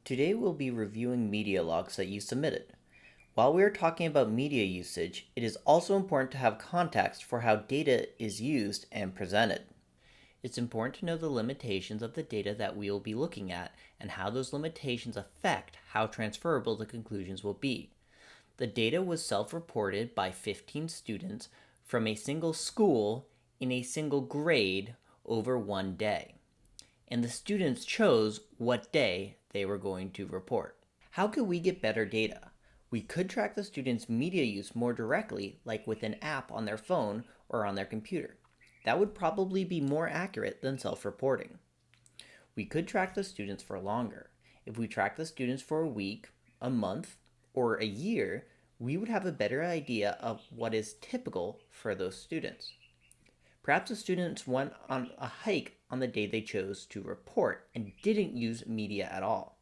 Today we'll be reviewing media logs that you submitted. While we are talking about media usage, it is also important to have context for how data is used and presented. It's important to know the limitations of the data that we will be looking at and how those limitations affect how transferable the conclusions will be. The data was self-reported by 15 students from a single school in a single grade over one day, and the students chose what day they were going to report. How could we get better data? We could track the students' media use more directly, like with an app on their phone or on their computer. That would probably be more accurate than self-reporting. We could track the students for longer. If we track the students for a week, a month, or a year, we would have a better idea of what is typical for those students. Perhaps the students went on a hike on the day they chose to report and didn't use media at all.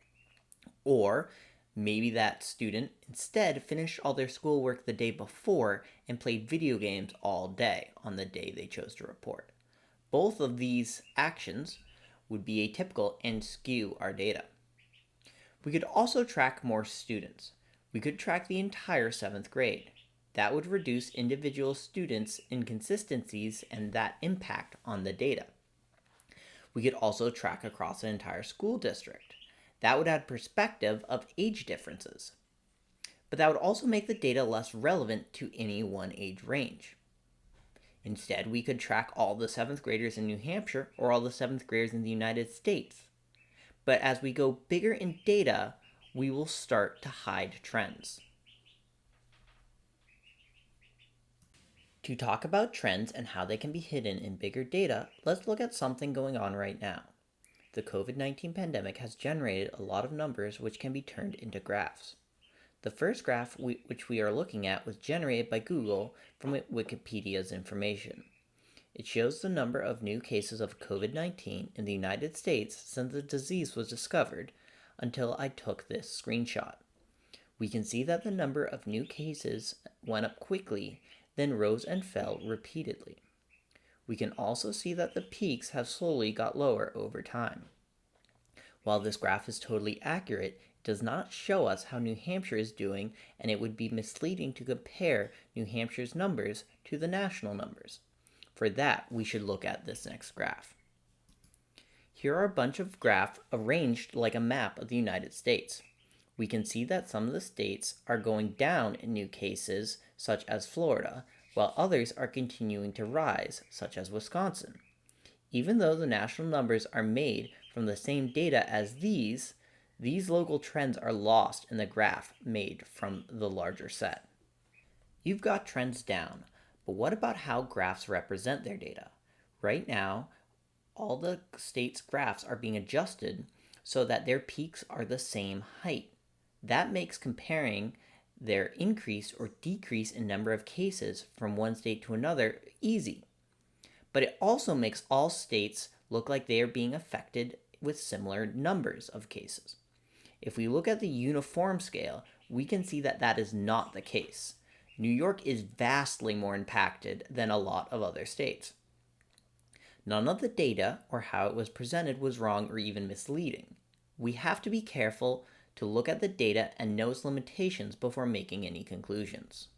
Or maybe that student instead finished all their schoolwork the day before and played video games all day on the day they chose to report. Both of these actions would be atypical and skew our data. We could also track more students. We could track the entire 7th grade. That would reduce individual students' inconsistencies and that impact on the data. We could also track across an entire school district. That would add perspective of age differences. But that would also make the data less relevant to any one age range. Instead, we could track all the 7th graders in New Hampshire or all the 7th graders in the United States. But as we go bigger in data, we will start to hide trends. To talk about trends and how they can be hidden in bigger data, let's look at something going on right now. The COVID-19 pandemic has generated a lot of numbers which can be turned into graphs. The first graph which we are looking at was generated by Google from Wikipedia's information. It shows the number of new cases of COVID-19 in the United States since the disease was discovered until I took this screenshot. We can see that the number of new cases went up quickly, then rose and fell repeatedly. We can also see that the peaks have slowly got lower over time. While this graph is totally accurate, it does not show us how New Hampshire is doing, and it would be misleading to compare New Hampshire's numbers to the national numbers. For that, we should look at this next graph. Here are a bunch of graphs arranged like a map of the United States. We can see that some of the states are going down in new cases, such as Florida, while others are continuing to rise, such as Wisconsin. Even though the national numbers are made from the same data as these local trends are lost in the graph made from the larger set. You've got trends down, but what about how graphs represent their data? Right now, all the states' graphs are being adjusted so that their peaks are the same height. That makes comparing their increase or decrease in number of cases from one state to another easy. But it also makes all states look like they are being affected with similar numbers of cases. If we look at the uniform scale, we can see that that is not the case. New York is vastly more impacted than a lot of other states. None of the data or how it was presented was wrong or even misleading. We have to be careful to look at the data and know its limitations before making any conclusions.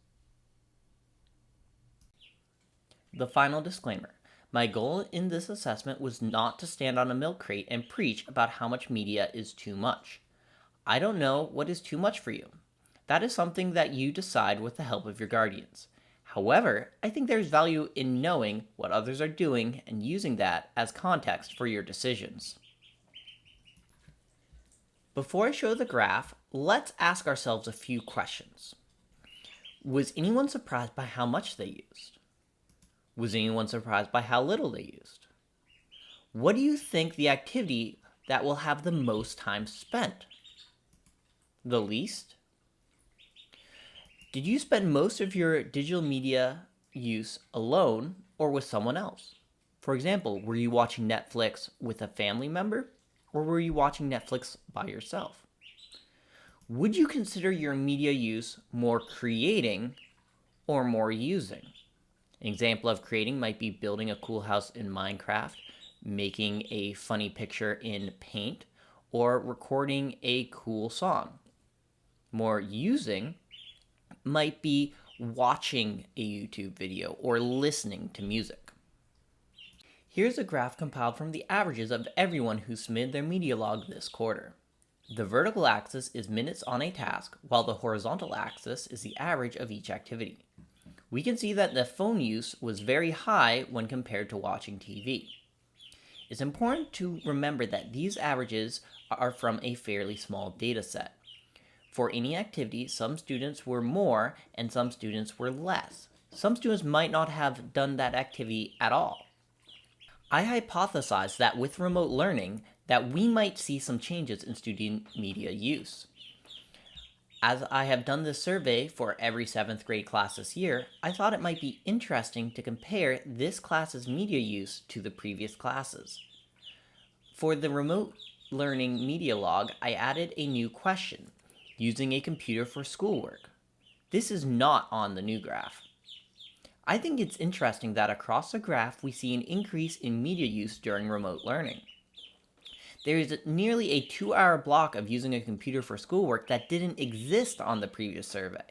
The final disclaimer. My goal in this assessment was not to stand on a milk crate and preach about how much media is too much. I don't know what is too much for you. That is something that you decide with the help of your guardians. However, I think there's value in knowing what others are doing and using that as context for your decisions. Before I show the graph, let's ask ourselves a few questions. Was anyone surprised by how much they used? Was anyone surprised by how little they used? What do you think the activity that will have the most time spent? The least? Did you spend most of your digital media use alone or with someone else? For example, were you watching Netflix with a family member? Or were you watching Netflix by yourself? Would you consider your media use more creating or more using? An example of creating might be building a cool house in Minecraft, making a funny picture in Paint, or recording a cool song. More using might be watching a YouTube video or listening to music. Here's a graph compiled from the averages of everyone who submitted their media log this quarter. The vertical axis is minutes on a task, while the horizontal axis is the average of each activity. We can see that the phone use was very high when compared to watching TV. It's important to remember that these averages are from a fairly small data set. For any activity, some students were more and some students were less. Some students might not have done that activity at all. I hypothesized that with remote learning that we might see some changes in student media use. As I have done this survey for every 7th grade class this year, I thought it might be interesting to compare this class's media use to the previous classes. For the remote learning media log, I added a new question, using a computer for schoolwork. This is not on the new graph. I think it's interesting that across the graph we see an increase in media use during remote learning. There is nearly a 2-hour block of using a computer for schoolwork that didn't exist on the previous survey.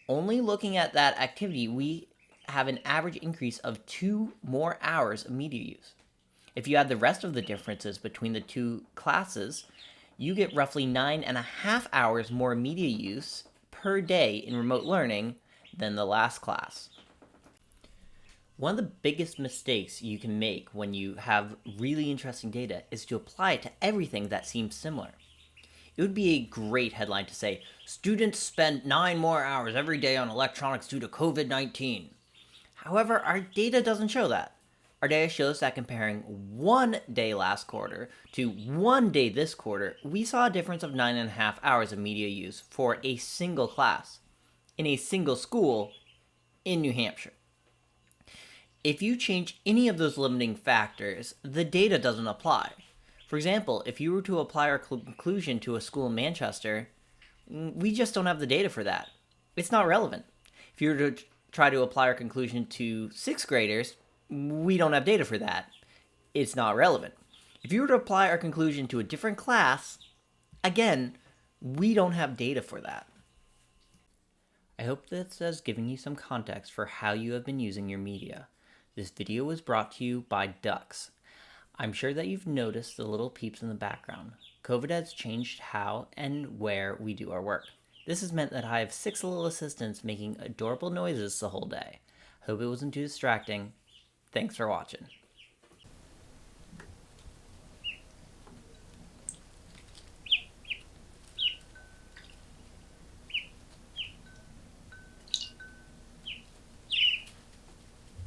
Only looking at that activity, we have an average increase of 2 more hours of media use. If you add the rest of the differences between the two classes, you get roughly 9.5 hours more media use per day in remote learning than the last class. One of the biggest mistakes you can make when you have really interesting data is to apply it to everything that seems similar. It would be a great headline to say, students spend 9 more hours every day on electronics due to COVID-19. However, our data doesn't show that. Our data shows that comparing one day last quarter to one day this quarter, we saw a difference of 9.5 hours of media use for a single class in a single school in New Hampshire. If you change any of those limiting factors, the data doesn't apply. For example, if you were to apply our conclusion to a school in Manchester, we just don't have the data for that. It's not relevant. If you were to try to apply our conclusion to 6th graders, we don't have data for that. It's not relevant. If you were to apply our conclusion to a different class, again, we don't have data for that. I hope this has given you some context for how you have been using your media. This video was brought to you by Ducks. I'm sure that you've noticed the little peeps in the background. COVID has changed how and where we do our work. This has meant that I have 6 little assistants making adorable noises the whole day. Hope it wasn't too distracting. Thanks for watching.